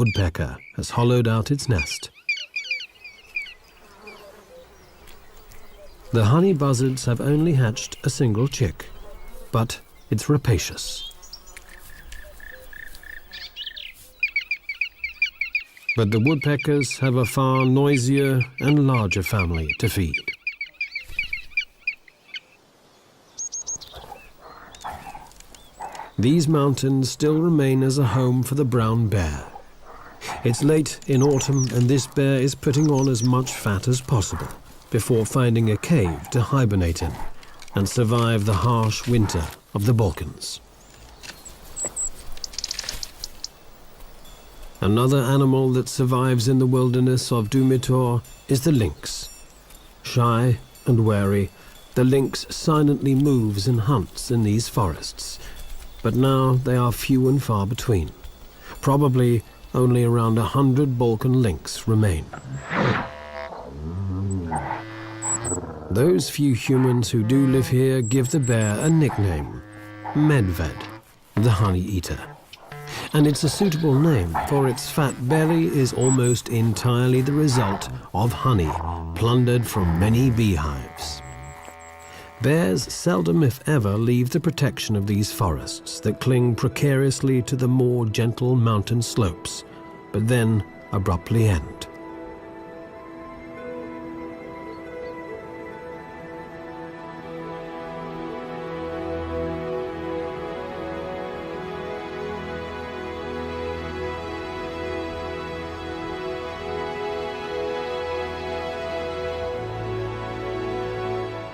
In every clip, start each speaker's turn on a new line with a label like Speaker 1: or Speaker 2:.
Speaker 1: woodpecker has hollowed out its nest. The honey buzzards have only hatched a single chick, but it's rapacious. But the woodpeckers have a far noisier and larger family to feed. These mountains still remain as a home for the brown bear. It's late in autumn and this bear is putting on as much fat as possible before finding a cave to hibernate in and survive the harsh winter of the Balkans. Another animal that survives in the wilderness of Dumitor is the lynx. Shy and wary, the lynx silently moves and hunts in these forests, but now they are few and far between. Probably only around 100 Balkan lynx remain. Those few humans who do live here give the bear a nickname, Medved, the honey eater. And it's a suitable name, for its fat belly is almost entirely the result of honey plundered from many beehives. Bears seldom, if ever, leave the protection of these forests that cling precariously to the more gentle mountain slopes, but then abruptly end.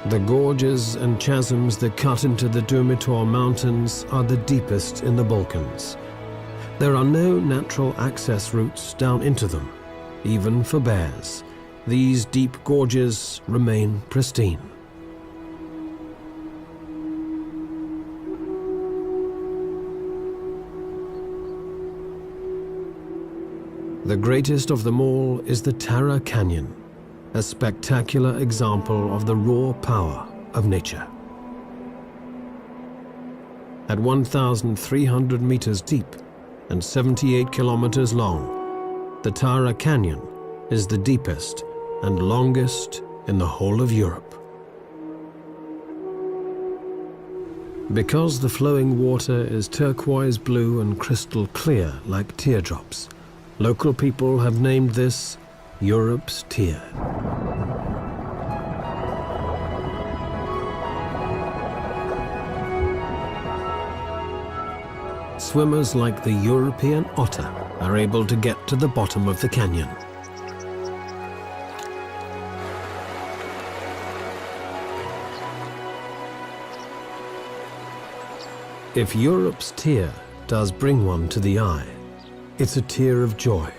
Speaker 1: The gorges and chasms that cut into the Dumitor Mountains are the deepest in the Balkans. There are no natural access routes down into them, even for bears. These deep gorges remain pristine. The greatest of them all is the Tara Canyon, a spectacular example of the raw power of nature. At 1,300 meters deep and 78 kilometers long, the Tara Canyon is the deepest and longest in the whole of Europe. Because the flowing water is turquoise blue and crystal clear like teardrops, local people have named this Europe's Tear. Swimmers like the European otter are able to get to the bottom of the canyon. If Europe's Tear does bring one to the eye, it's a tear of joy.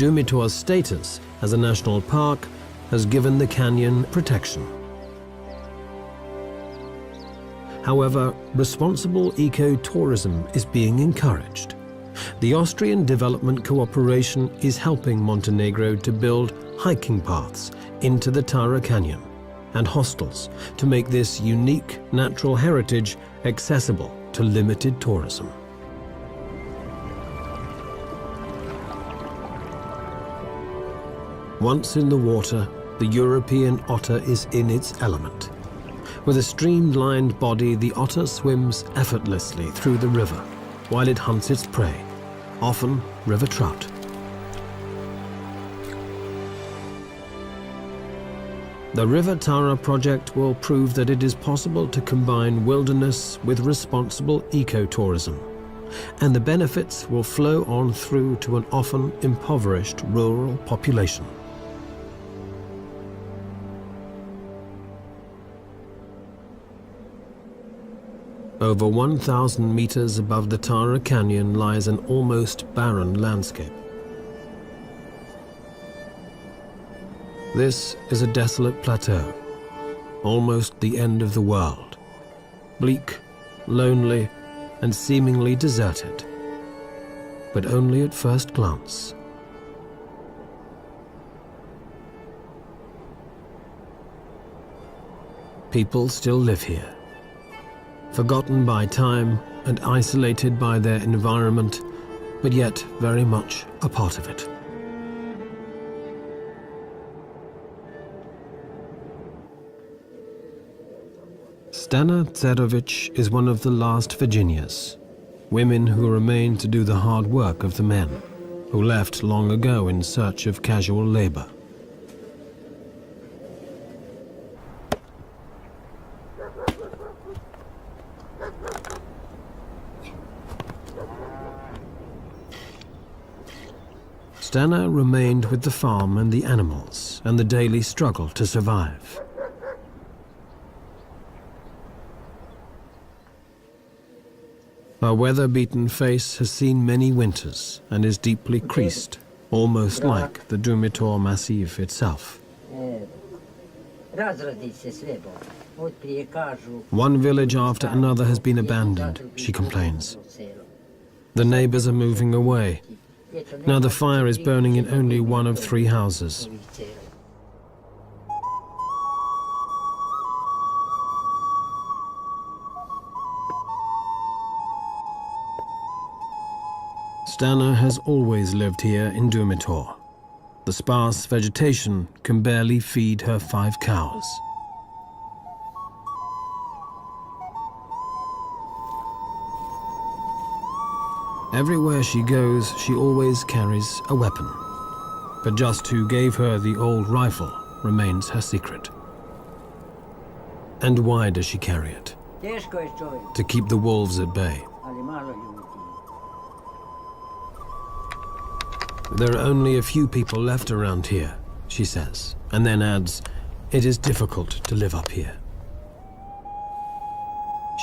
Speaker 1: Dumitor's status as a national park has given the canyon protection. However, responsible eco-tourism is being encouraged. The Austrian Development Cooperation is helping Montenegro to build hiking paths into the Tara Canyon and hostels to make this unique natural heritage accessible to limited tourism. Once in the water, the European otter is in its element. With a streamlined body, the otter swims effortlessly through the river while it hunts its prey, often river trout. The River Tara project will prove that it is possible to combine wilderness with responsible ecotourism, and the benefits will flow on through to an often impoverished rural population. Over 1,000 meters above the Tara Canyon lies an almost barren landscape. This is a desolate plateau, almost the end of the world. Bleak, lonely, and seemingly deserted, but only at first glance. People still live here, forgotten by time and isolated by their environment, but yet very much a part of it. Stana Tserovich is one of the last Virginias, women who remain to do the hard work of the men, who left long ago in search of casual labor. Stana remained with the farm and the animals and the daily struggle to survive. Her weather-beaten face has seen many winters and is deeply creased, almost like the Dumitor Massif itself. One village after another has been abandoned, she complains. The neighbors are moving away. Now the fire is burning in only one of 3 houses. Stana has always lived here in Dumitor. The sparse vegetation can barely feed her 5 cows. Everywhere she goes, she always carries a weapon. But just who gave her the old rifle remains her secret. And why does she carry it? To keep the wolves at bay. There are only a few people left around here, she says, and then adds, it is difficult to live up here.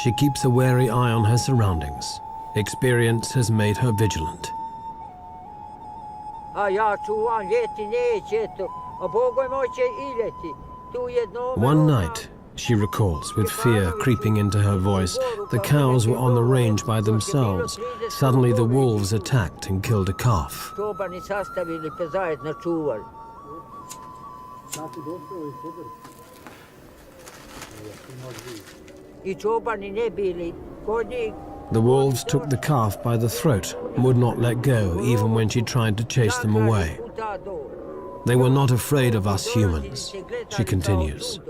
Speaker 1: She keeps a wary eye on her surroundings. Experience has made her vigilant. One night, she recalls, with fear creeping into her voice, the cows were on the range by themselves. Suddenly the wolves attacked and killed a calf. The wolves took the calf by the throat and would not let go even when she tried to chase them away. They were not afraid of us humans, she continues.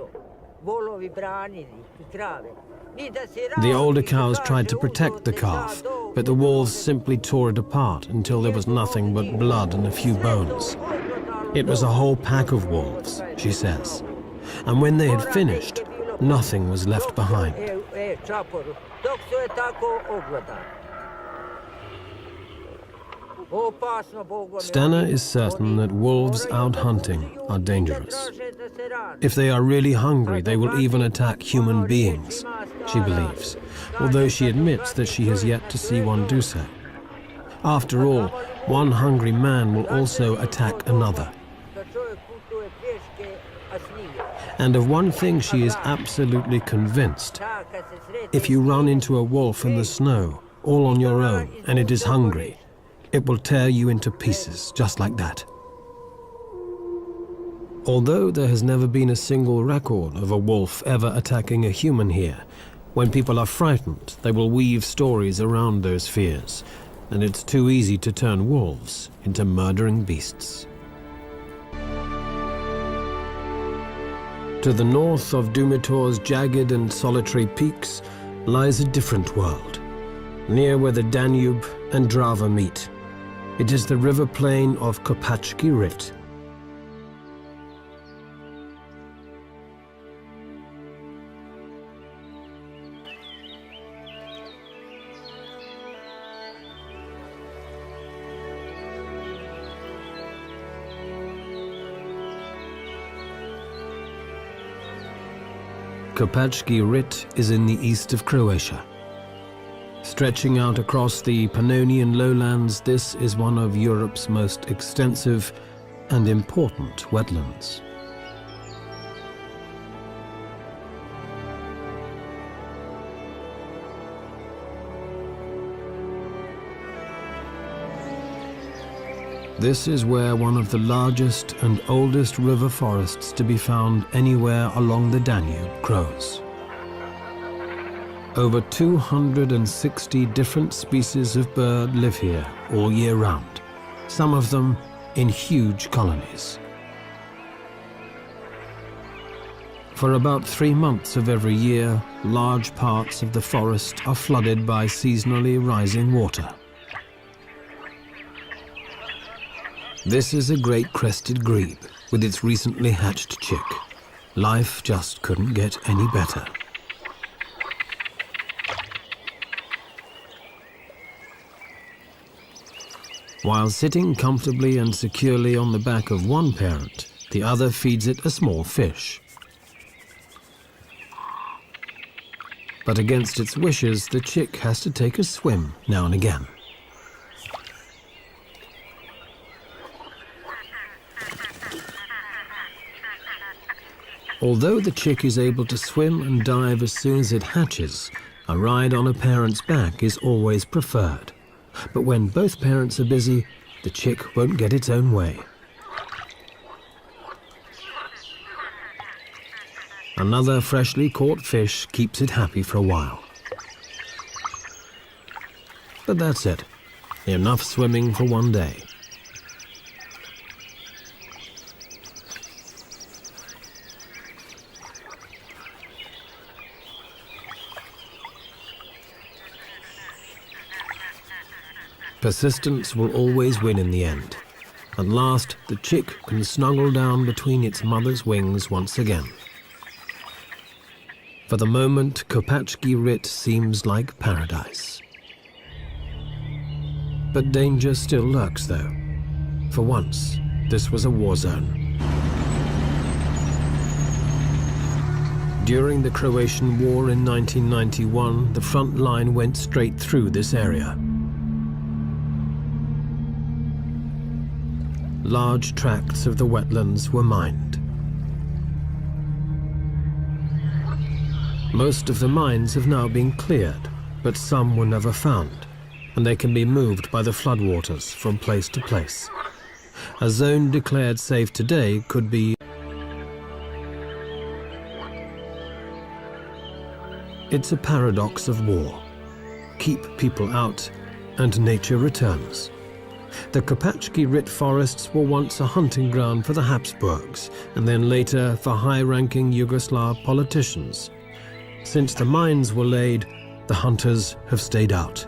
Speaker 1: The older cows tried to protect the calf, but the wolves simply tore it apart until there was nothing but blood and a few bones. It was a whole pack of wolves, she says, and when they had finished, nothing was left behind. Stana is certain that wolves out hunting are dangerous. If they are really hungry, they will even attack human beings, she believes, although she admits that she has yet to see one do so. After all, one hungry man will also attack another. And of one thing she is absolutely convinced. If you run into a wolf in the snow, all on your own, and it is hungry, it will tear you into pieces, just like that. Although there has never been a single record of a wolf ever attacking a human here, when people are frightened, they will weave stories around those fears, and it's too easy to turn wolves into murdering beasts. To the north of Dumitor's jagged and solitary peaks lies a different world, near where the Danube and Drava meet. It is the river plain of Kopachki Rit. Kopachki Rit is in the east of Croatia. Stretching out across the Pannonian lowlands, this is one of Europe's most extensive and important wetlands. This is where one of the largest and oldest river forests to be found anywhere along the Danube grows. Over 260 different species of bird live here all year round, some of them in huge colonies. For about 3 months of every year, large parts of the forest are flooded by seasonally rising water. This is a great crested grebe with its recently hatched chick. Life just couldn't get any better. While sitting comfortably and securely on the back of one parent, the other feeds it a small fish. But against its wishes, the chick has to take a swim now and again. Although the chick is able to swim and dive as soon as it hatches, a ride on a parent's back is always preferred. But when both parents are busy, the chick won't get its own way. Another freshly caught fish keeps it happy for a while. But that's it. Enough swimming for one day. Persistence will always win in the end. At last, the chick can snuggle down between its mother's wings once again. For the moment, Kopachki Rit seems like paradise. But danger still lurks, though. For once, this was a war zone. During the Croatian War in 1991, the front line went straight through this area. Large tracts of the wetlands were mined. Most of the mines have now been cleared, but some were never found, and they can be moved by the floodwaters from place to place. A zone declared safe today could be... It's a paradox of war. Keep people out, and nature returns. The Kopachki Rit forests were once a hunting ground for the Habsburgs, and then later for high-ranking Yugoslav politicians. Since the mines were laid, the hunters have stayed out.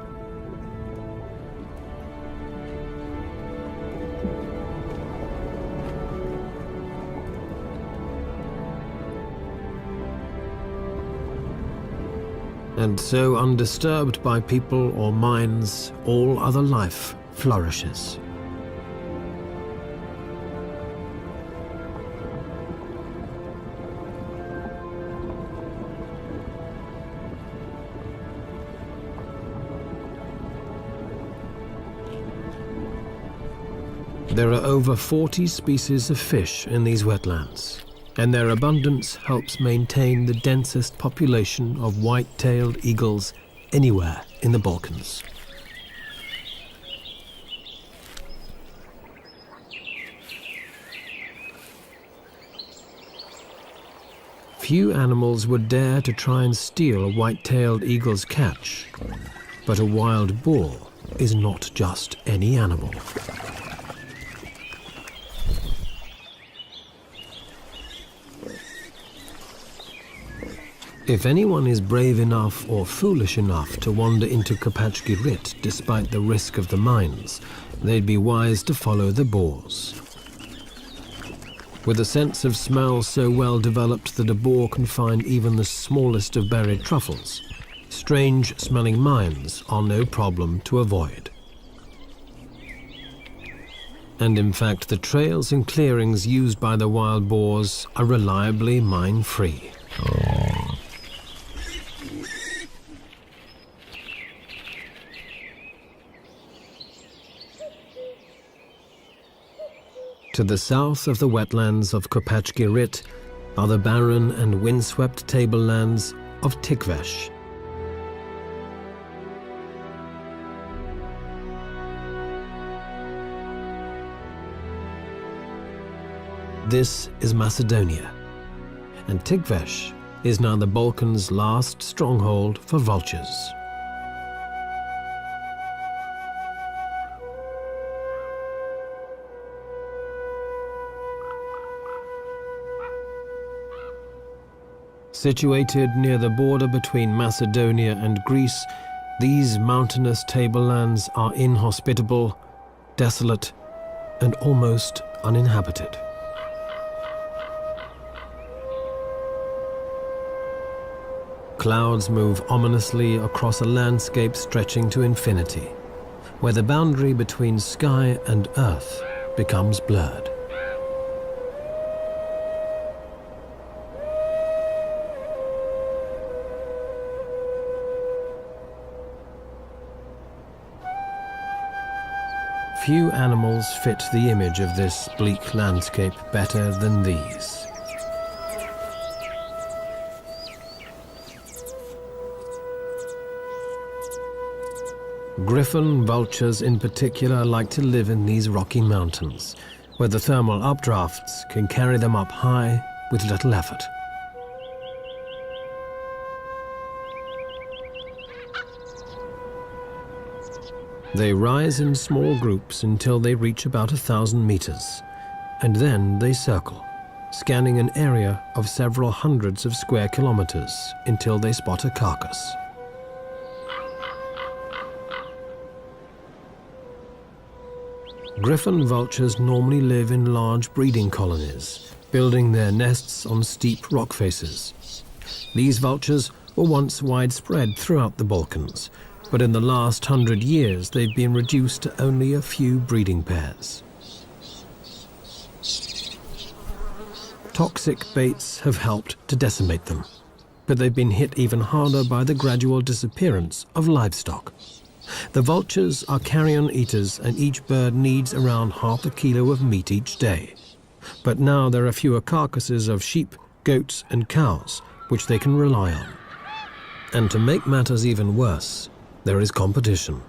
Speaker 1: And so, undisturbed by people or mines, all other life flourishes. There are over 40 species of fish in these wetlands, and their abundance helps maintain the densest population of white-tailed eagles anywhere in the Balkans. Few animals would dare to try and steal a white-tailed eagle's catch, but a wild boar is not just any animal. If anyone is brave enough or foolish enough to wander into Kopachki Rit despite the risk of the mines, they'd be wise to follow the boars. With a sense of smell so well developed that a boar can find even the smallest of buried truffles, strange-smelling mines are no problem to avoid. And in fact, the trails and clearings used by the wild boars are reliably mine-free. To the south of the wetlands of Kopachki Rit are the barren and windswept tablelands of Tikvesh. This is Macedonia, and Tikvesh is now the Balkans' last stronghold for vultures. Situated near the border between Macedonia and Greece, these mountainous tablelands are inhospitable, desolate, and almost uninhabited. Clouds move ominously across a landscape stretching to infinity, where the boundary between sky and earth becomes blurred. Few animals fit the image of this bleak landscape better than these. Griffon vultures in particular like to live in these rocky mountains, where the thermal updrafts can carry them up high with little effort. They rise in small groups until they reach about 1,000 meters, and then they circle, scanning an area of several hundreds of square kilometers until they spot a carcass. Griffon vultures normally live in large breeding colonies, building their nests on steep rock faces. These vultures were once widespread throughout the Balkans, but in the last 100 years they've been reduced to only a few breeding pairs. Toxic baits have helped to decimate them, but they've been hit even harder by the gradual disappearance of livestock. The vultures are carrion eaters, and each bird needs around half a kilo of meat each day. But now there are fewer carcasses of sheep, goats and cows, which they can rely on. And to make matters even worse, there is competition.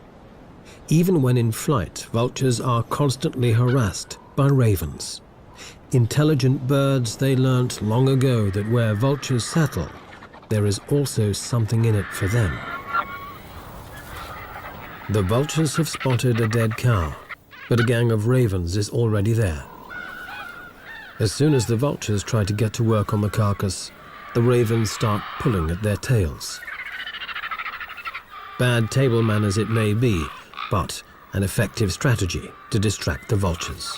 Speaker 1: Even when in flight, vultures are constantly harassed by ravens. Intelligent birds, they learnt long ago that where vultures settle, there is also something in it for them. The vultures have spotted a dead cow, but a gang of ravens is already there. As soon as the vultures try to get to work on the carcass, the ravens start pulling at their tails. Bad table manners it may be, but an effective strategy to distract the vultures.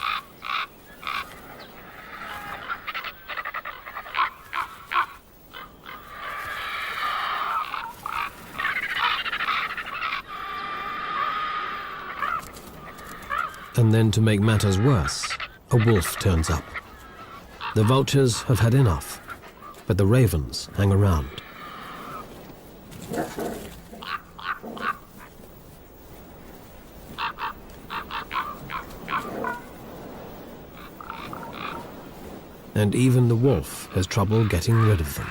Speaker 1: And then to make matters worse, a wolf turns up. The vultures have had enough, but the ravens hang around. And even the wolf has trouble getting rid of them.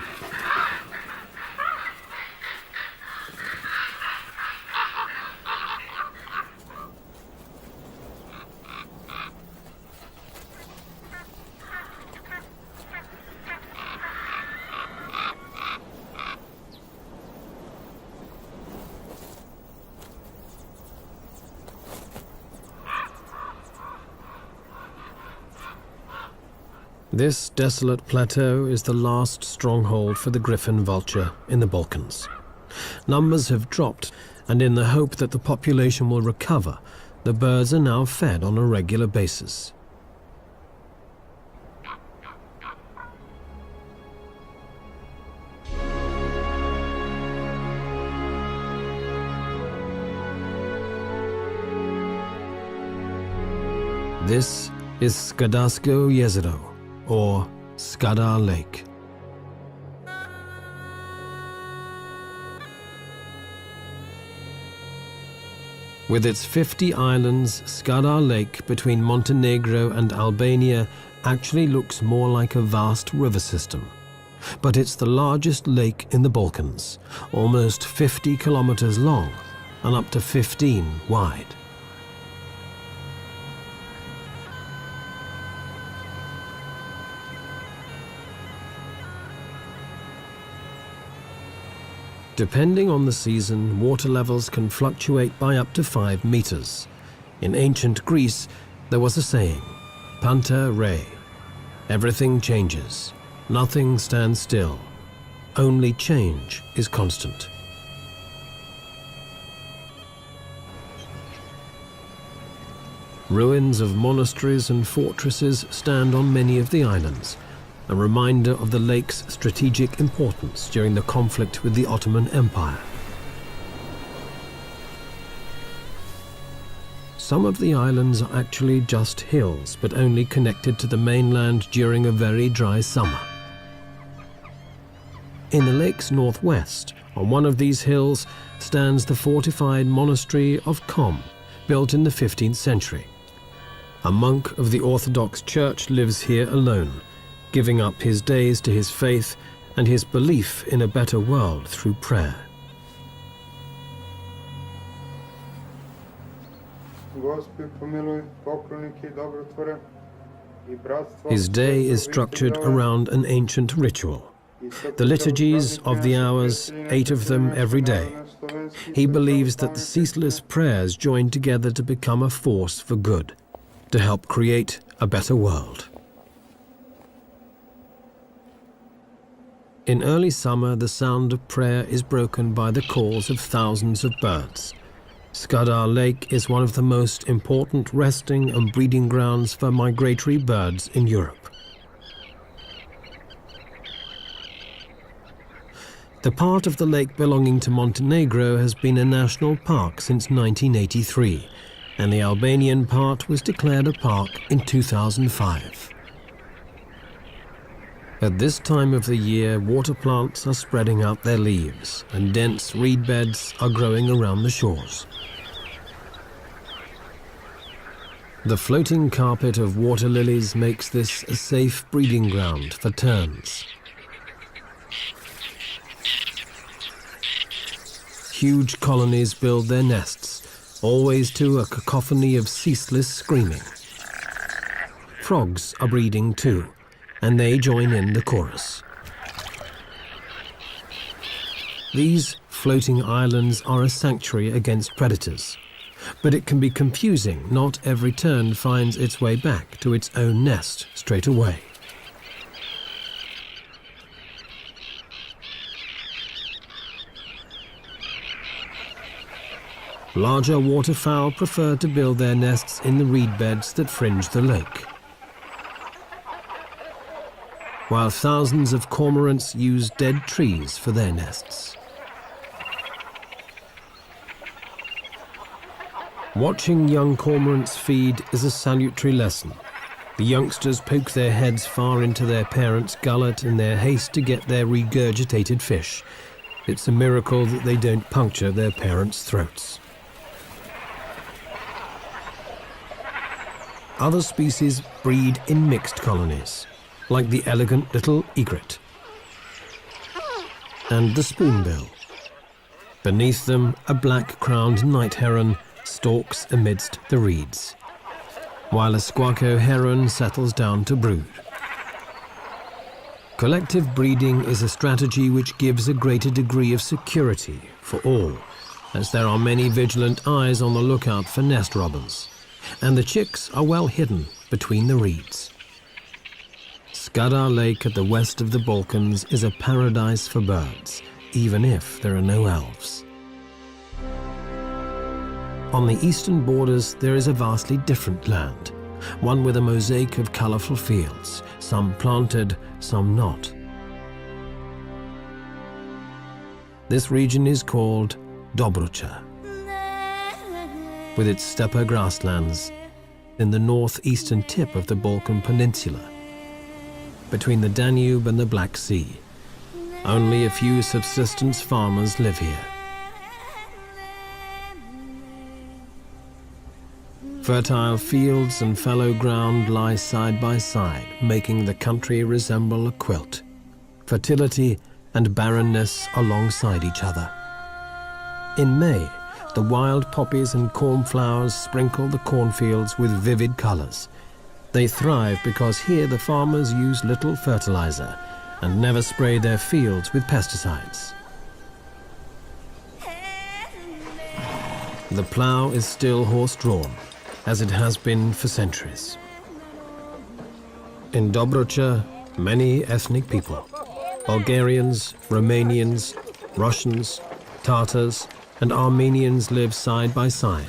Speaker 1: This desolate plateau is the last stronghold for the griffon vulture in the Balkans. Numbers have dropped, and in the hope that the population will recover, the birds are now fed on a regular basis. This is Skadarsko Jezero, or Skadar Lake. With its 50 islands, Skadar Lake between Montenegro and Albania actually looks more like a vast river system. But it's the largest lake in the Balkans, almost 50 kilometers long and up to 15 wide. Depending on the season, water levels can fluctuate by up to 5 meters. In ancient Greece, there was a saying, Panta rei. Everything changes. Nothing stands still. Only change is constant. Ruins of monasteries and fortresses stand on many of the islands, a reminder of the lake's strategic importance during the conflict with the Ottoman Empire. Some of the islands are actually just hills, but only connected to the mainland during a very dry summer. In the lake's northwest, on one of these hills, stands the fortified monastery of Kom, built in the 15th century. A monk of the Orthodox Church lives here alone, giving up his days to his faith and his belief in a better world through prayer. His day is structured around an ancient ritual. The liturgies of the hours, 8 of them every day. He believes that the ceaseless prayers join together to become a force for good, to help create a better world. In early summer, the sound of prayer is broken by the calls of thousands of birds. Skadar Lake is one of the most important resting and breeding grounds for migratory birds in Europe. The part of the lake belonging to Montenegro has been a national park since 1983, and the Albanian part was declared a park in 2005. At this time of the year, water plants are spreading out their leaves, and dense reed beds are growing around the shores. The floating carpet of water lilies makes this a safe breeding ground for terns. Huge colonies build their nests, always to a cacophony of ceaseless screaming. Frogs are breeding too, and they join in the chorus. These floating islands are a sanctuary against predators, but it can be confusing. Not every tern finds its way back to its own nest straight away. Larger waterfowl prefer to build their nests in the reed beds that fringe the lake, while thousands of cormorants use dead trees for their nests. Watching young cormorants feed is a salutary lesson. The youngsters poke their heads far into their parents' gullet in their haste to get their regurgitated fish. It's a miracle that they don't puncture their parents' throats. Other species breed in mixed colonies, like the elegant little egret and the spoonbill. Beneath them, a black-crowned night heron stalks amidst the reeds, while a squacco heron settles down to brood. Collective breeding is a strategy which gives a greater degree of security for all, as there are many vigilant eyes on the lookout for nest robbers, and the chicks are well hidden between the reeds. Skadar Lake at the west of the Balkans is a paradise for birds, even if there are no elves. On the eastern borders, there is a vastly different land, one with a mosaic of colorful fields, some planted, some not. This region is called Dobruča, with its steppe grasslands in the northeastern tip of the Balkan Peninsula, between the Danube and the Black Sea. Only a few subsistence farmers live here. Fertile fields and fallow ground lie side by side, making the country resemble a quilt. Fertility and barrenness alongside each other. In May, the wild poppies and cornflowers sprinkle the cornfields with vivid colors. They thrive because here the farmers use little fertilizer and never spray their fields with pesticides. The plough is still horse-drawn, as it has been for centuries. In Dobrucha, many ethnic people, Bulgarians, Romanians, Russians, Tatars, and Armenians live side by side.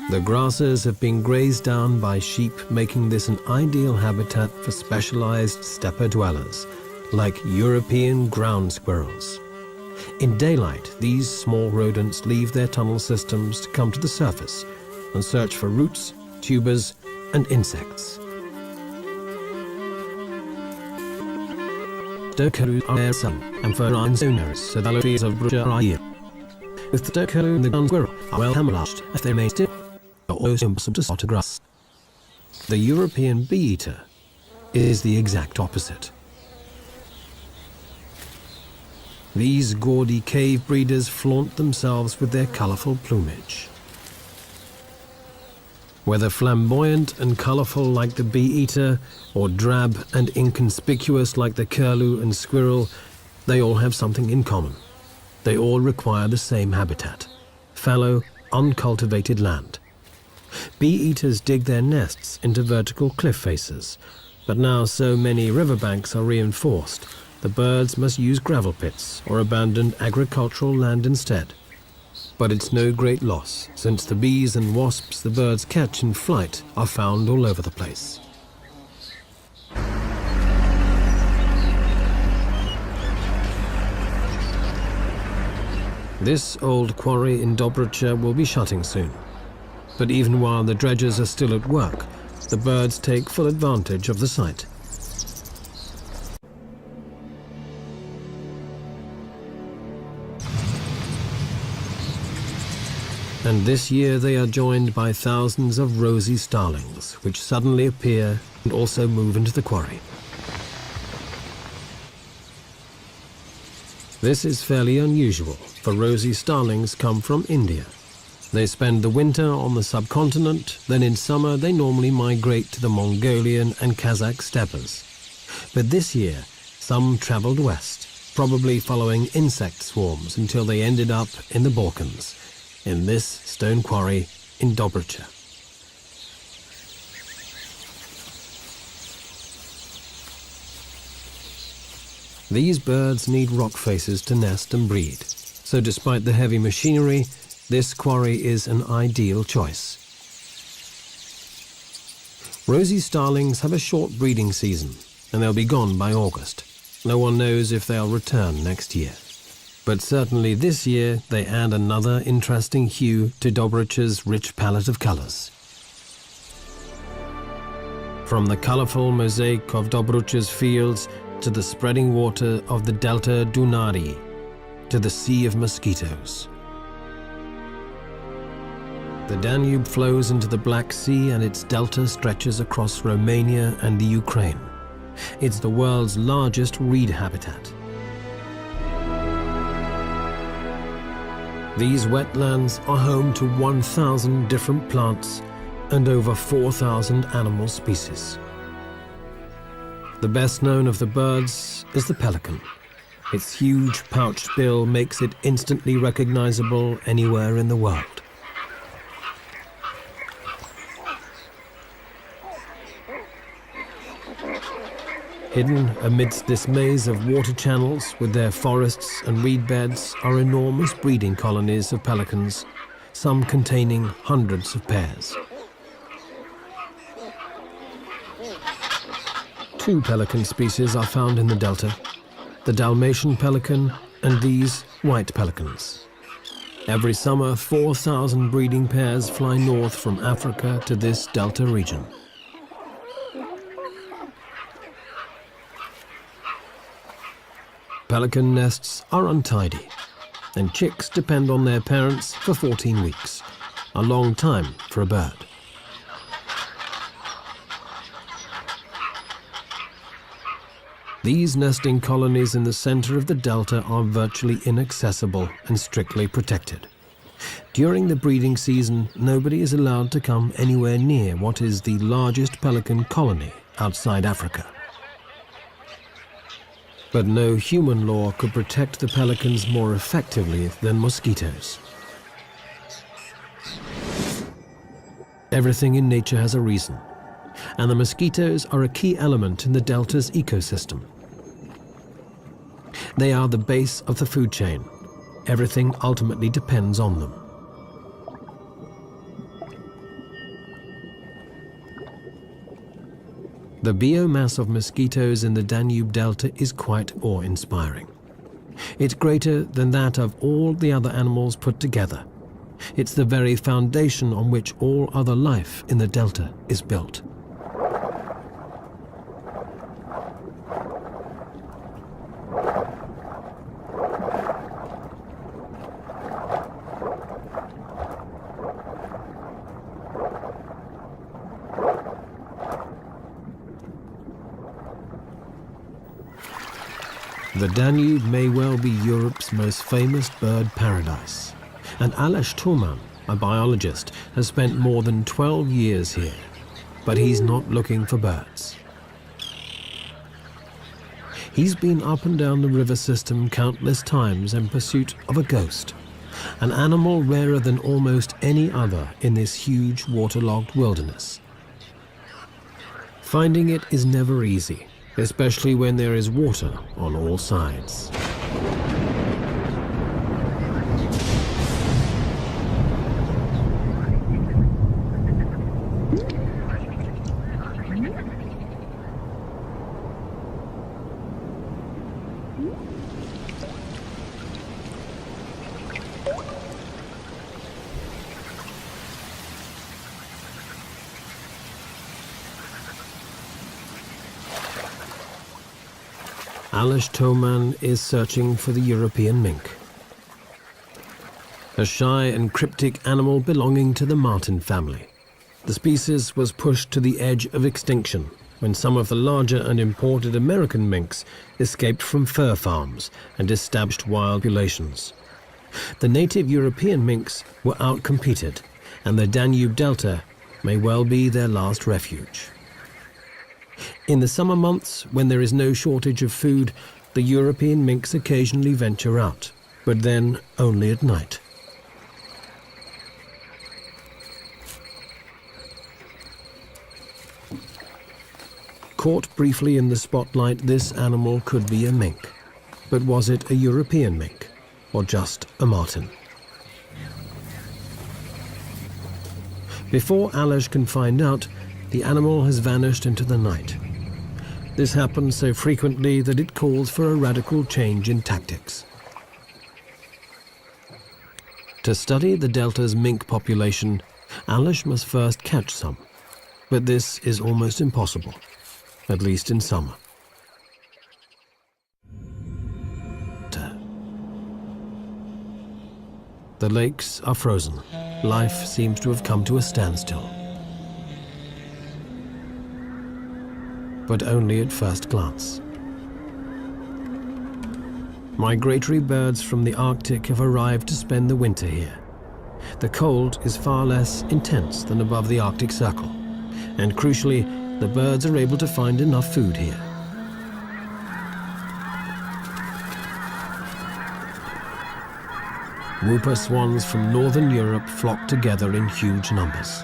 Speaker 1: The grasses have been grazed down by sheep, making this an ideal habitat for specialized steppe dwellers, like European ground squirrels. In daylight, these small rodents leave their tunnel systems to come to the surface and search for roots, tubers, and insects. Dokaru are some, and for owners, so the trees of Brucha are here. With the dokaru and the ground squirrel are well camouflaged, as they may still almost impossible to spot a grass. The European bee-eater is the exact opposite. These gaudy cave breeders flaunt themselves with their colorful plumage. Whether flamboyant and colorful like the bee-eater, or drab and inconspicuous like the curlew and squirrel, they all have something in common. They all require the same habitat: fallow, uncultivated land. Bee-eaters dig their nests into vertical cliff faces, but now so many riverbanks are reinforced, the birds must use gravel pits or abandoned agricultural land instead. But it's no great loss, since the bees and wasps the birds catch in flight are found all over the place. This old quarry in Dobrucha will be shutting soon. But even while the dredgers are still at work, the birds take full advantage of the site. And this year they are joined by thousands of rosy starlings, which suddenly appear and also move into the quarry. This is fairly unusual, for rosy starlings come from India. They spend the winter on the subcontinent, then in summer they normally migrate to the Mongolian and Kazakh steppes. But this year, some traveled west, probably following insect swarms until they ended up in the Balkans, in this stone quarry in Dobrucha. These birds need rock faces to nest and breed, so despite the heavy machinery, this quarry is an ideal choice. Rosy starlings have a short breeding season, and they'll be gone by August. No one knows if they'll return next year. But certainly this year, they add another interesting hue to Dobrucha's rich palette of colors. From the colorful mosaic of Dobrucha's fields to the spreading water of the Delta Dunari, to the Sea of Mosquitoes. The Danube flows into the Black Sea and its delta stretches across Romania and the Ukraine. It's the world's largest reed habitat. These wetlands are home to 1,000 different plants and over 4,000 animal species. The best known of the birds is the pelican. Its huge pouched bill makes it instantly recognizable anywhere in the world. Hidden amidst this maze of water channels with their forests and reed beds are enormous breeding colonies of pelicans, some containing hundreds of pairs. 2 pelican species are found in the delta, the Dalmatian pelican and these white pelicans. Every summer, 4,000 breeding pairs fly north from Africa to this delta region. Pelican nests are untidy, and chicks depend on their parents for 14 weeks, a long time for a bird. These nesting colonies in the center of the delta are virtually inaccessible and strictly protected. During the breeding season, nobody is allowed to come anywhere near what is the largest pelican colony outside Africa. But no human law could protect the pelicans more effectively than mosquitoes. Everything in nature has a reason, and the mosquitoes are a key element in the delta's ecosystem. They are the base of the food chain. Everything ultimately depends on them. The biomass of mosquitoes in the Danube Delta is quite awe-inspiring. It's greater than that of all the other animals put together. It's the very foundation on which all other life in the Delta is built. The Danube may well be Europe's most famous bird paradise, and Aleš Toman, a biologist, has spent more than 12 years here, but he's not looking for birds. He's been up and down the river system countless times in pursuit of a ghost, an animal rarer than almost any other in this huge waterlogged wilderness. Finding it is never easy, especially when there is water on all sides. Aleš Toman is searching for the European mink, a shy and cryptic animal belonging to the marten family. The species was pushed to the edge of extinction when some of the larger and imported American minks escaped from fur farms and established wild populations. The native European minks were outcompeted, and the Danube Delta may well be their last refuge. In the summer months, when there is no shortage of food, the European minks occasionally venture out, but then only at night. Caught briefly in the spotlight, this animal could be a mink. But was it a European mink, or just a marten? Before Aleš can find out, the animal has vanished into the night. This happens so frequently that it calls for a radical change in tactics. To study the Delta's mink population, Aleš must first catch some. But this is almost impossible, at least in summer. The lakes are frozen. Life seems to have come to a standstill. But only at first glance. Migratory birds from the Arctic have arrived to spend the winter here. The cold is far less intense than above the Arctic Circle, and crucially, the birds are able to find enough food here. Whooper swans from northern Europe flock together in huge numbers.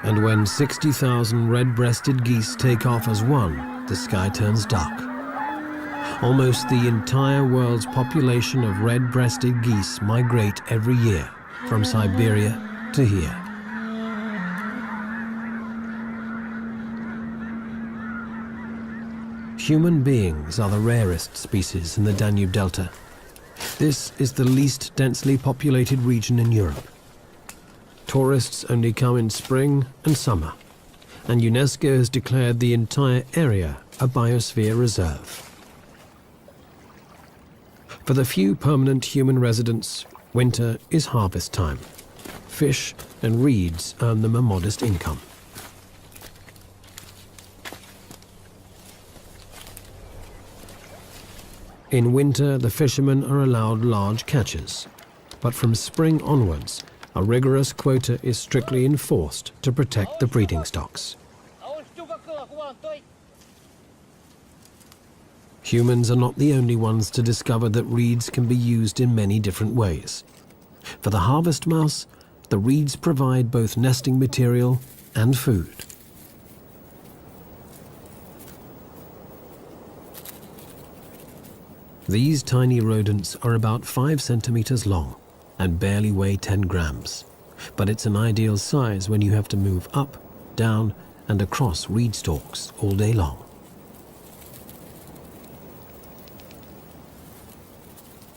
Speaker 1: And when 60,000 red-breasted geese take off as one, the sky turns dark. Almost the entire world's population of red-breasted geese migrate every year from Siberia to here. Human beings are the rarest species in the Danube Delta. This is the least densely populated region in Europe. Tourists only come in spring and summer, and UNESCO has declared the entire area a biosphere reserve. For the few permanent human residents, winter is harvest time. Fish and reeds earn them a modest income. In winter, the fishermen are allowed large catches, but from spring onwards, a rigorous quota is strictly enforced to protect the breeding stocks. Humans are not the only ones to discover that reeds can be used in many different ways. For the harvest mouse, the reeds provide both nesting material and food. These tiny rodents are about 5 centimeters long and barely weigh 10 grams. But it's an ideal size when you have to move up, down, and across reed stalks all day long.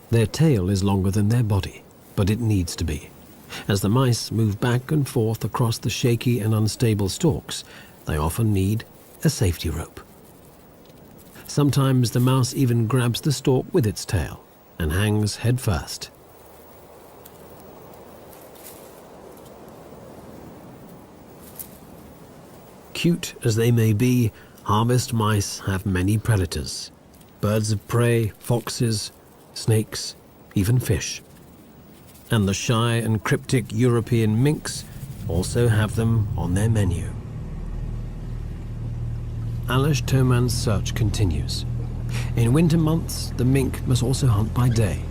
Speaker 1: Their tail is longer than their body, but it needs to be. As the mice move back and forth across the shaky and unstable stalks, they often need a safety rope. Sometimes the mouse even grabs the stalk with its tail and hangs head first. Cute as they may be, harvest mice have many predators: birds of prey, foxes, snakes, even fish. And the shy and cryptic European minks also have them on their menu. Ales Toman's search continues. In winter months, the mink must also hunt by day,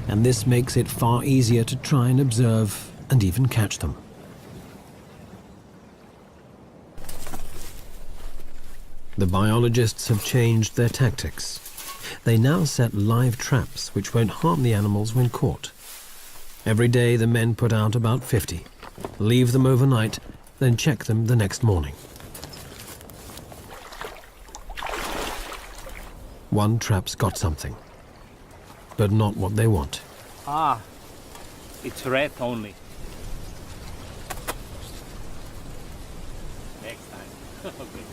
Speaker 1: and this makes it far easier to try and observe and even catch them. The biologists have changed their tactics. They now set live traps which won't harm the animals when caught. Every day the men put out about 50, leave them overnight, then check them the next morning. One trap's got something, but not what they want.
Speaker 2: Ah, it's red only. Next time. Okay.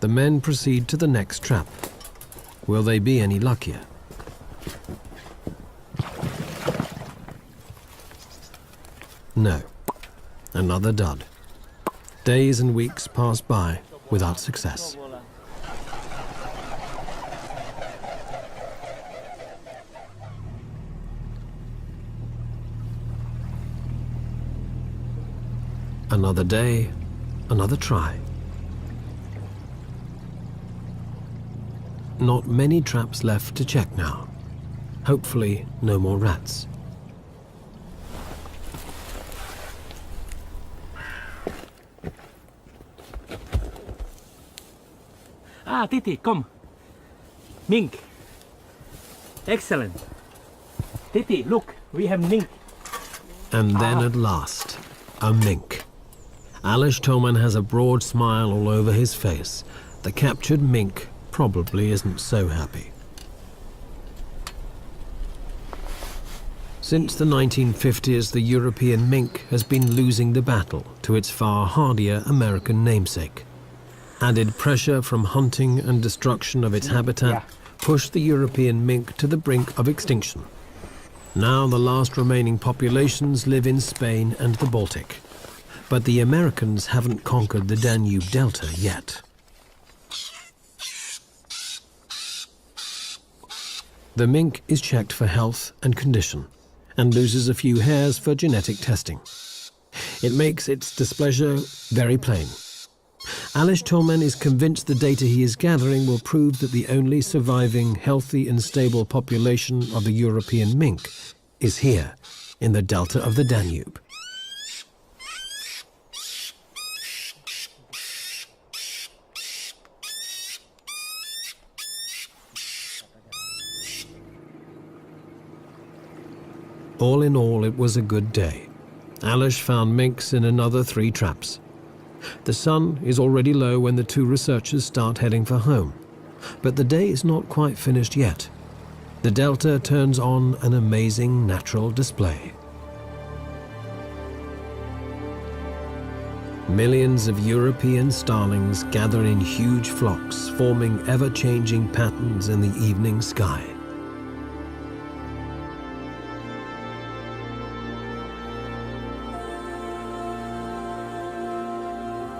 Speaker 1: The men proceed to the next trap. Will they be any luckier? No. Another dud. Days and weeks pass by without success. Another day, another try. Not many traps left to check now. Hopefully, no more rats.
Speaker 2: Ah, Titi, come. Mink. Excellent. Titi, look, we have mink.
Speaker 1: And then at last, a mink. Ales Toman has a broad smile all over his face. The captured mink probably isn't so happy. Since the 1950s, the European mink has been losing the battle to its far hardier American namesake. Added pressure from hunting and destruction of its habitat pushed the European mink to the brink of extinction. Now the last remaining populations live in Spain and the Baltic. But the Americans haven't conquered the Danube Delta yet. The mink is checked for health and condition, and loses a few hairs for genetic testing. It makes its displeasure very plain. Ales Toman is convinced the data he is gathering will prove that the only surviving healthy and stable population of the European mink is here, in the delta of the Danube. All in all, it was a good day. Ales found minks in another 3 traps. The sun is already low when the 2 researchers start heading for home. But the day is not quite finished yet. The delta turns on an amazing natural display. Millions of European starlings gather in huge flocks, forming ever-changing patterns in the evening sky.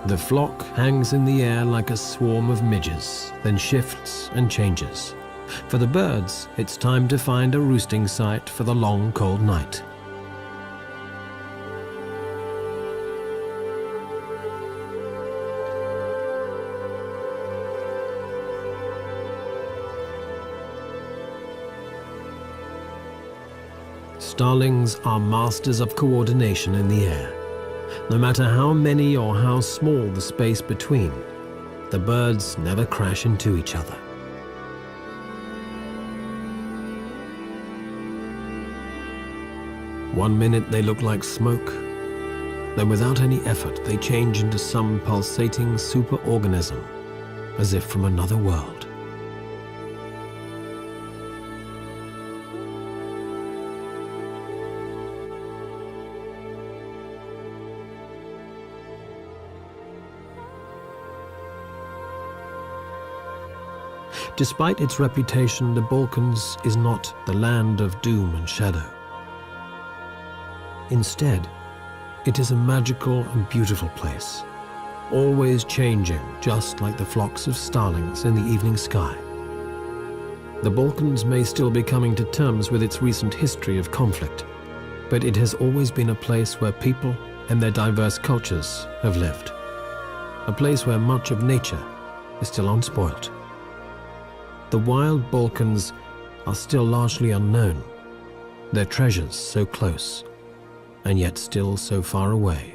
Speaker 1: The flock hangs in the air like a swarm of midges, then shifts and changes. For the birds, it's time to find a roosting site for the long, cold night. Starlings are masters of coordination in the air. No matter how many or how small the space between, the birds never crash into each other. One minute they look like smoke, then without any effort they change into some pulsating superorganism, as if from another world. Despite its reputation, the Balkans is not the land of doom and shadow. Instead, it is a magical and beautiful place, always changing, just like the flocks of starlings in the evening sky. The Balkans may still be coming to terms with its recent history of conflict, but it has always been a place where people and their diverse cultures have lived. A place where much of nature is still unspoilt. The wild Balkans are still largely unknown, their treasures so close, and yet still so far away.